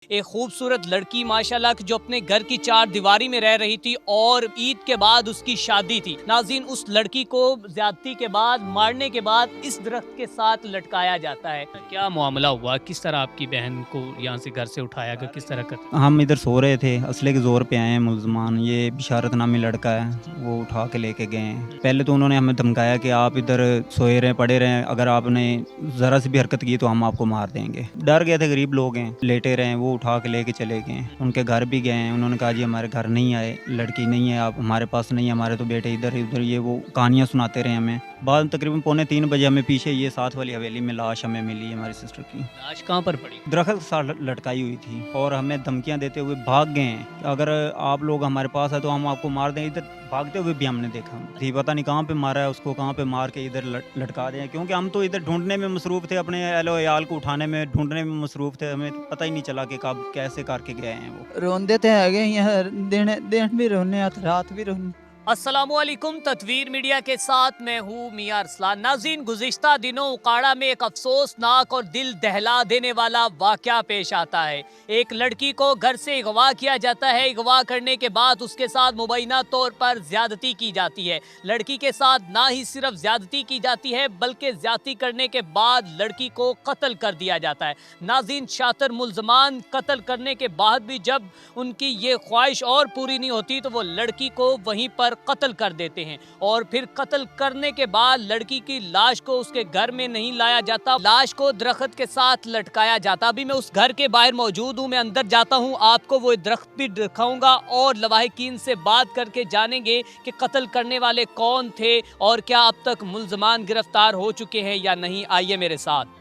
एक खूबसूरत लड़की माशाल्लाह जो अपने घर की चार दीवारी में रह रही थी और ईद के बाद उसकी शादी थी। नाज़रीन, उस लड़की को ज्यादती के बाद, मारने के बाद इस दरख्त के साथ लटकाया जाता है। क्या मामला हुआ? किस तरह आपकी बहन को यहाँ से घर से उठाया गया? किस तरह कत्ल? हम इधर सो रहे थे, असले के ज़ोर पे आए हैं मुल्ज़मान। ये बिशारत नामी लड़का है, वो उठा के लेके गए हैं। पहले तो उन्होंने हमें धमकाया कि आप इधर सोए रहें, पड़े रहें, अगर आपने ज़रा सी भी हरकत की तो हम आपको मार देंगे। डर गए थे, गरीब लोग हैं, लेटे रहे। वो उठा के लेके चले गए। उनके घर भी गए हैं, उन्होंने कहा जी हमारे घर नहीं आए, लड़की नहीं है, आप हमारे पास नहीं है, हमारे तो बेटे इधर उधर, ये वो कहानियाँ सुनाते रहे हमें। बाद में तकरीबन 2:45 बजे हमें पीछे ये साथ वाली हवेली में लाश हमें मिली है हमारी सिस्टर की। लाश कहाँ पर पड़ी? दरख्त के साथ लटकाई हुई थी और हमें धमकियां देते हुए भाग गए हैं कि अगर आप लोग हमारे पास है तो हम आपको मार दें। इधर भागते हुए भी हमने देखा थी, पता नहीं कहाँ पे मारा है उसको, कहाँ पे मार के इधर लटका दें, क्योंकि हम तो इधर ढूंढने में मसरूफ़ थे, अपने अहलो अयाल को उठाने में, ढूंढने में मसरूफ़ थे। हमें पता ही नहीं चला कि कब कैसे करके गए हैं वो। रोंदे ते हैगे यहाँ दिन भी रोने रात भी रोने। अस्सलामुअलैकुम, तत्वीर मीडिया के साथ मैं हूँ मियां अरसलान। नाज़रीन, गुज़िश्ता दिनों उकाड़ा में एक अफसोसनाक और दिल दहला देने वाला वाक़या पेश आता है। एक लड़की को घर से अगवा किया जाता है। अगवा करने के बाद उसके साथ मुबैना तौर पर ज़्यादती की जाती है। लड़की के साथ ना ही सिर्फ ज़्यादती की जाती है बल्कि ज़्यादती करने के बाद लड़की को कत्ल कर दिया जाता है। नाज़रीन, शातिर मुल्ज़मान कत्ल करने के बाद भी जब उनकी ये ख्वाहिश और पूरी नहीं होती तो वो लड़की को वहीं पर कत्ल कर देते हैं और फिर कत्ल करने के बाद लड़की की लाश को उसके घर में नहीं लाया जाता, लाश को दरख्त के साथ लटकाया जाता। अभी मैं उस घर के बाहर मौजूद हूँ, मैं अंदर जाता हूँ, आपको वो दरख्त भी दिखाऊंगा और लवाहिकीन से बात करके जानेंगे कि कत्ल करने वाले कौन थे और क्या अब तक मुल्ज़मान गिरफ्तार हो चुके हैं या नहीं। आइए मेरे साथ।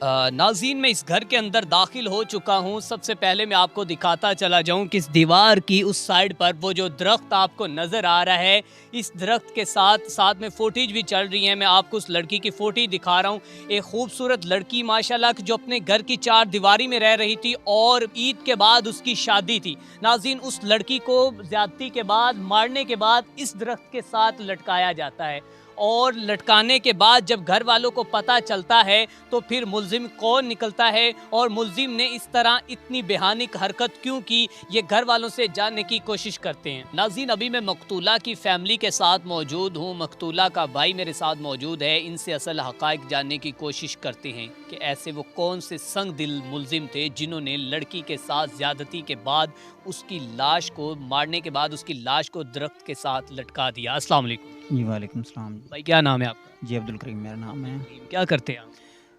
नाज़रीन, मैं इस घर के अंदर दाखिल हो चुका हूँ। सबसे पहले मैं आपको दिखाता चला जाऊँ कि इस दीवार की उस साइड पर वो जो दरख्त आपको नज़र आ रहा है, इस दरख्त के साथ साथ में फुटेज भी चल रही है। मैं आपको उस लड़की की फुटेज दिखा रहा हूँ। एक खूबसूरत लड़की माशाल्लाह जो अपने घर की चार दीवारी में रह रही थी और ईद के बाद उसकी शादी थी। नाज़रीन, उस लड़की को ज़्यादती के बाद, मारने के बाद इस दरख्त के साथ लटकाया जाता है और लटकाने के बाद जब घर वालों को पता चलता है तो फिर मुल्जिम कौन निकलता है और मुल्जिम ने इस तरह इतनी बेहानिक हरकत क्यों की, ये घर वालों से जानने की कोशिश करते हैं। नाज़रीन, अभी मैं मकतूला की फैमिली के साथ मौजूद हूँ। मकतूला का भाई मेरे साथ मौजूद है। इनसे असल हक़ाइक़ जानने की कोशिश करते हैं कि ऐसे वो कौन से संग दिल मुल्जिम थे जिन्होंने लड़की के साथ ज़्यादती के बाद उसकी लाश को, मारने के बाद उसकी लाश को दरख्त के साथ लटका दिया। अस्सलाम वालेकुम। जी वालेकुम सलाम। भाई, क्या नाम है आपका? जी अब्दुल करीम मेरा नाम है। क्या करते हैं आप?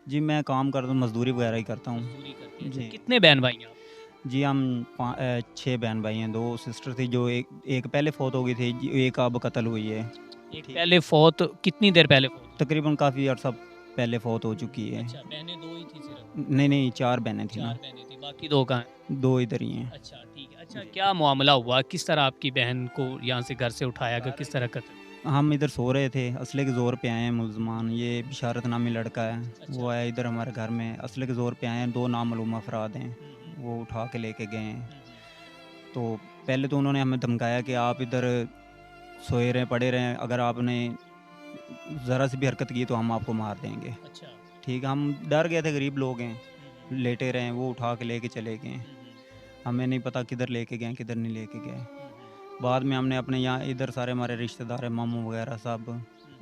जी मैं काम करता हूँ, मजदूरी वगैरह ही करता हूँ। मजदूरी करते हैं। जी कितने बहन भाई हैं आप? जी हम 6 बहन भाई हैं। 2 सिस्टर थी, जो एक पहले फौत हो गई थी, एक अब कत्ल हुई है। एक ठीक। पहले फौत, कितनी देर पहले फौत? तकरीबन काफ़ी अर्सा पहले फौत हो चुकी है। अच्छा, बहनें दो ही थी सिर्फ? नहीं 4 बहनें थी ना, 4 बहनें थी, बाकी 2 कहाँ हैं? 2 इधर ही हैं। अच्छा, ठीक है। अच्छा, क्या मामला हुआ? किस तरह आपकी बहन को यहाँ से घर से उठाया गया? किस तरह कत्ल? हम इधर सो रहे थे, असले के ज़ोर पे आए हैं मुल्ज़मान। ये बिशारत नामी लड़का है, वो आया इधर हमारे घर में, असले के ज़ोर पे आए हैं। 2 नामालूम अफराद हैं, वो उठा के लेके गए हैं। तो पहले तो उन्होंने हमें धमकाया कि आप इधर सोए रहें, पड़े रहें, अगर आपने ज़रा सी भी हरकत की तो हम आपको मार देंगे। अच्छा। ठीक है, हम डर गए थे, गरीब लोग हैं, लेटे रहे। वो उठा के लेके चले गए। हमें नहीं पता किधर लेके गए, किधर नहीं लेके गए। बाद में हमने अपने यहाँ इधर सारे हमारे रिश्तेदार हैं, मामू वगैरह सब,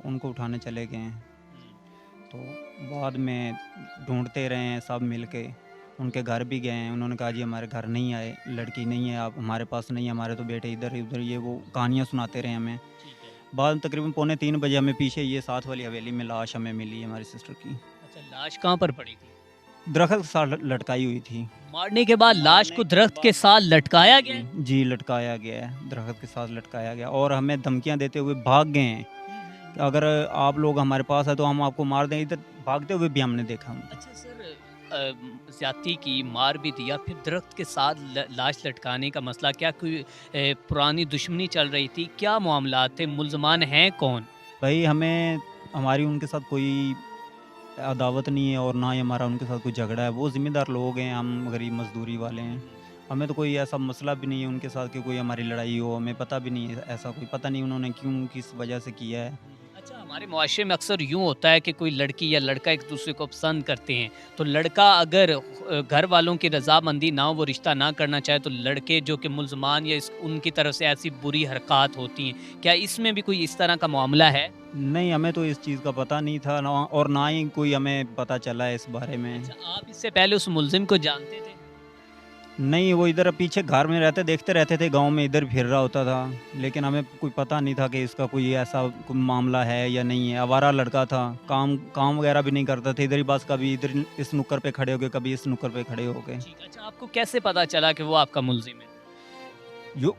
उनको उठाने चले गए हैं। तो बाद में ढूंढते रहे हैं सब मिल के, उनके घर भी गए हैं। उन्होंने कहा जी हमारे घर नहीं आए, लड़की नहीं है, आप हमारे पास नहीं है, हमारे तो बेटे इधर उधर, ये वो कहानियाँ सुनाते रहे हमें। बाद में तकरीबन 2:45 बजे हमें पीछे ये साथ वाली हवेली में लाश हमें मिली है हमारी सिस्टर की। अच्छा, लाश कहाँ पर पड़ी थी? दरख्त के साथ लटकाई हुई थी। मारने के बाद लाश को दरख्त के साथ लटकाया गया? जी लटकाया गया है, दरख्त के साथ लटकाया गया और हमें धमकियां देते हुए भाग गए हैं कि अगर आप लोग हमारे पास है तो हम आपको मार देंगे। इधर भागते हुए भी हमने देखा। अच्छा सर, ज़्यादती की, मार भी दिया, फिर दरख्त के साथ लाश लटकाने का मसला, क्या कोई पुरानी दुश्मनी चल रही थी? क्या मामलात थे? मुल्ज़मान हैं कौन? भाई हमारी उनके साथ कोई अदावत नहीं है और ना ही हमारा उनके साथ कोई झगड़ा है। वो ज़िम्मेदार लोग हैं, हम गरीब मजदूरी वाले हैं। हमें तो कोई ऐसा मसला भी नहीं है उनके साथ कि कोई हमारी लड़ाई हो, हमें पता भी नहीं है ऐसा कोई, पता नहीं उन्होंने क्यों, किस वजह से किया है। अच्छा, हमारे मुआशरे में अक्सर यूँ होता है कि कोई लड़की या लड़का एक दूसरे को पसंद करते हैं, तो लड़का अगर घर वालों की रजामंदी ना हो, वो रिश्ता ना करना चाहे, तो लड़के जो कि मुल्ज़मान या उनकी तरफ से ऐसी बुरी हरकत होती हैं, क्या इसमें भी कोई इस तरह का मामला है? नहीं, हमें तो इस चीज़ का पता नहीं था ना, और ना ही कोई हमें पता चला है इस बारे में। अच्छा, आप इससे पहले उस मुलजिम को जानते थे? नहीं, वो इधर पीछे घर में रहते, देखते रहते थे, गांव में इधर फिर रहा होता था, लेकिन हमें कोई पता नहीं था कि इसका कोई ऐसा कोई मामला है या नहीं है। आवारा लड़का था, काम काम वगैरह भी नहीं करता था, इधर ही बस कभी इधर इस नुक्कर पे खड़े हो गए, कभी इस नुक्कर पे खड़े हो गए। ठीक, अच्छा, आपको कैसे पता चला कि वो आपका मुलजिम है?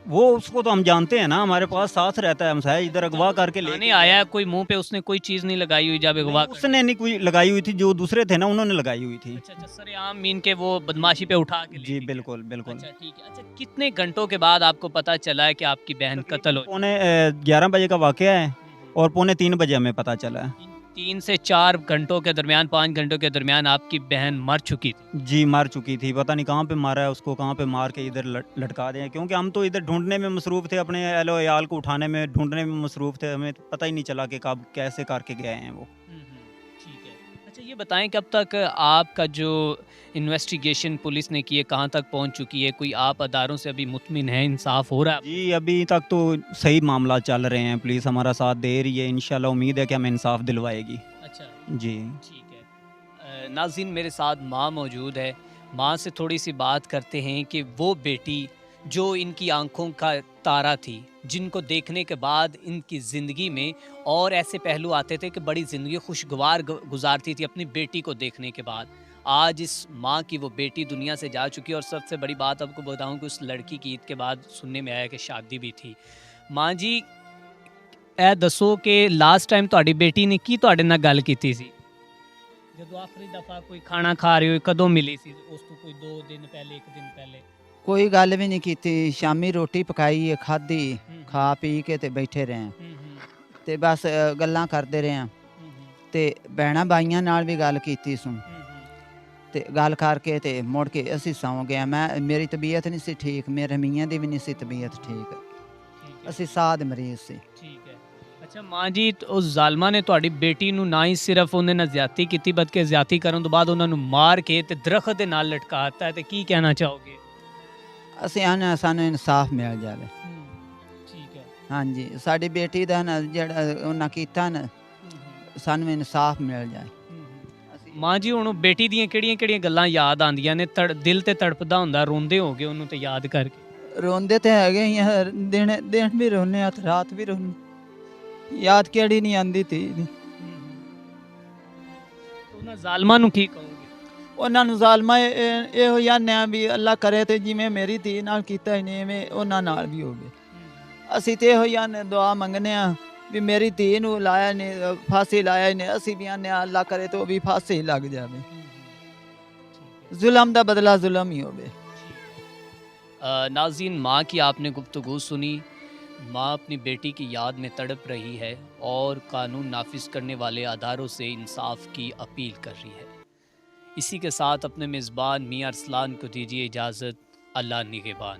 वो उसको तो हम जानते हैं ना, हमारे पास साथ रहता है, हमसे इधर अगवा करके थाने ले आया, कोई मुंह पे उसने कोई चीज़ नहीं लगाई हुई जब अगवा कर? उसने नहीं कोई लगाई हुई थी, जो दूसरे थे ना उन्होंने लगाई हुई थी। अच्छा, अच्छा, सरेआम मीन के वो बदमाशी पे उठा के जी लेके गया। बिल्कुल बिल्कुल। अच्छा, ठीक है। अच्छा, कितने घंटों के बाद आपको पता चला है कि आपकी बहन कत्ल हो? पौने 11 बजे का वाकया है और पौने 3 बजे हमें पता चला है। 3 से 4 घंटों के दरमियान, 5 घंटों के दरमियान आपकी बहन मर चुकी थी। जी मर चुकी थी, पता नहीं कहाँ पे मारा है उसको, कहाँ पे मार के इधर लटका दें, क्योंकि हम तो इधर ढूंढने में मसरूफ़ थे, अपने अहलो अयाल को उठाने में, ढूंढने में मसरूफ़ थे, हमें पता ही नहीं चला कि कब कैसे करके गए हैं वो। ठीक है। अच्छा, ये बताएं कि अब तक आपका जो इन्वेस्टिगेशन पुलिस ने की है कहाँ तक पहुंच चुकी है? कोई आप अदारों से अभी मुतमिन है, इंसाफ हो रहा है? जी अभी तक तो सही मामला चल रहे हैं, पुलिस हमारा साथ दे रही है, इंशाल्लाह उम्मीद है कि हमें इंसाफ दिलवाएगी। अच्छा, जी ठीक है। नाज़रीन, मेरे साथ माँ मौजूद है। माँ से थोड़ी सी बात करते हैं कि वो बेटी जो इनकी आंखों का तारा थी, जिनको देखने के बाद इनकी ज़िंदगी में और ऐसे पहलू आते थे कि बड़ी ज़िंदगी खुशगवार गुजारती थी अपनी बेटी को देखने के बाद। आज इस माँ की वो बेटी दुनिया से जा चुकी है, और सबसे बड़ी बात आपको बताऊं कि उस लड़की की ईद के बाद सुनने में आया कि शादी भी थी। माँ जी, ਇਹ ਦੱਸੋ ਕਿ ਲਾਸਟ ਟਾਈਮ ਤੁਹਾਡੀ ਬੇਟੀ ਨੇ ਕੀ ਤੁਹਾਡੇ ਨਾਲ ਗੱਲ ਕੀਤੀ ਸੀ? ਜਦੋਂ ਆਖਰੀ ਦਫਾ ਕੋਈ ਖਾਣਾ ਖਾ ਰਹੇ ਹੋ, ਕਦੋਂ ਮਿਲੀ ਸੀ? ਉਸ ਤੋਂ ਕੋਈ 2 ਦਿਨ ਪਹਿਲੇ, 1 ਦਿਨ ਪਹਿਲੇ? ਕੋਈ ਗੱਲ ਵੀ ਨਹੀਂ ਕੀਤੀ। ਸ਼ਾਮੀ ਰੋਟੀ ਪਕਾਈ ਹੈ, ਖਾਧੀ, ਹੂੰ, ਖਾ ਪੀ ਕੇ ਤੇ ਬੈਠੇ ਰਹੇ ਹੂੰ, ਹੂੰ, ਤੇ ਬਸ ਗੱਲਾਂ ਕਰਦੇ ਰਹੇ ਹੂੰ, ਤੇ ਭੈਣਾਂ ਬਾਈਆਂ ਨਾਲ ਵੀ ਗੱਲ ਕੀਤੀ ਸੁਣ ਹੂੰ, ਤੇ ਗੱਲ ਕਰਕੇ ਤੇ ਮੁੜ ਕੇ ਅਸੀਂ ਸੌਂ ਗਏ। ਮੇਰੀ ਤਬੀਅਤ ਨਹੀਂ ਸੀ ਠੀਕ, ਮੇਰੇ ਮੀਆਂ ਦੀ ਵੀ ਨਹੀਂ ਸੀ ਤਬੀਅਤ ਠੀਕ, ਠੀਕ ਹੈ, ਅਸੀਂ ਸਾਹ ਦੇ ਮਰੀਜ਼ ਸੀ। ਠੀਕ ਹੈ। ਅੱਛਾ ਮਾਂ ਜੀ, ਉਸ ਜ਼ਾਲਮਾਂ ਨੇ ਤੁਹਾਡੀ ਬੇਟੀ ਨੂੰ ਨਾ ਹੀ ਸਿਰਫ ਉਹਨੇ ਨਾਲ ਜ਼ਿਆਦਤੀ ਕੀਤੀ, ਬਲਕਿ ਜ਼ਿਆਦਤੀ ਕਰਨ ਤੋਂ ਬਾਅਦ ਉਹਨਾਂ ਨੂੰ ਮਾਰ ਕੇ ਤੇ ਦਰਖਤ ਦੇ ਨਾਲ ਲਟਕਾ ਦਿੱਤਾ ਹੈ, ਤੇ ਕੀ ਕਹਿਣਾ ਚਾਹੋਗੇ? ਅਸੀਂ ਆਨੇ ਸਾਨੂੰ ਇਨਸਾਫ ਮਿਲ ਜਾਵੇ। ਠੀਕ ਹੈ। ਹਾਂਜੀ, ਸਾਡੀ ਬੇਟੀ ਦਾ ਨਾ ਜਿਹੜਾ ਉਹਨਾਂ ਕੀਤਾ ਨਾ, ਸਾਨੂੰ ਇਨਸਾਫ ਮਿਲ ਜਾਏ। ਮਾਂ ਜੀ, ਹੁਣ ਬੇਟੀ ਦੀਆਂ ਕਿਹੜੀਆਂ-ਕਿਹੜੀਆਂ ਗੱਲਾਂ ਯਾਦ ਆਉਂਦੀਆਂ ਨੇ? ਦਿਲ ਤੇ ਤੜਪਦਾ ਹੁੰਦਾ, ਰੋਂਦੇ ਹੋਗੇ ਉਹਨੂੰ ਤੇ ਯਾਦ ਕਰਕੇ? ਰੋਂਦੇ ਤੇ ਹੈਗੇ ਹੀ ਆ, ਦਿਨ ਵੀ ਰੋਨੇ ਆ ਤੇ ਰਾਤ ਵੀ ਰੋਨੇ। ਯਾਦ ਕਿਹੜੀ ਨਹੀਂ ਆਂਦੀ ਤੀ। ਉਹਨਾਂ ਜ਼ਾਲਮਾਂ ਨੂੰ ਕੀ ਕਹੋਗੇ? ਉਹਨਾਂ ਨੂੰ ਜ਼ਾਲਮਾਂ ਇਹੋ ਜਾਨੇ ਆ ਵੀ ਅੱਲਾ ਕਰੇ ਤੇ ਜਿਵੇਂ ਮੇਰੀ ਧੀ ਨਾਲ ਕੀਤਾ ਹੀ ਨਹੀਂ, ਐਵੇਂ ਉਹਨਾਂ ਨਾਲ ਵੀ ਹੋਵੇ। ਅਸੀਂ ਤੇ ਇਹੋ ਜਾਨੇ ਦੁਆ ਮੰਗਨੇ ਆ ਵੀ ਮੇਰੀ ਧੀ ਨੂੰ ਲਾਇਆ ਨੇ, ਫਾਂਸੀ ਲਾਇਆ ਹੀ ਨੇ। ਅਸੀਂ ਵੀ ਆਨੇ ਆ ਅੱਲਾ ਕਰੇ तो ਵੀ ਫਾਂਸੀ ਲੱਗ ਜਾਵੇ, जुल्म ਦਾ बदला जुल्म ही होवे। नाज़रीन, माँ की आपने गुफ्तगू सुनी। माँ अपनी बेटी की याद में तड़प रही है और कानून नाफिज करने वाले अदारों से इंसाफ की अपील कर रही है। इसी के साथ अपने मेज़बान मियां अरसलान को दीजिए इजाज़त। अल्लाह निगहबान।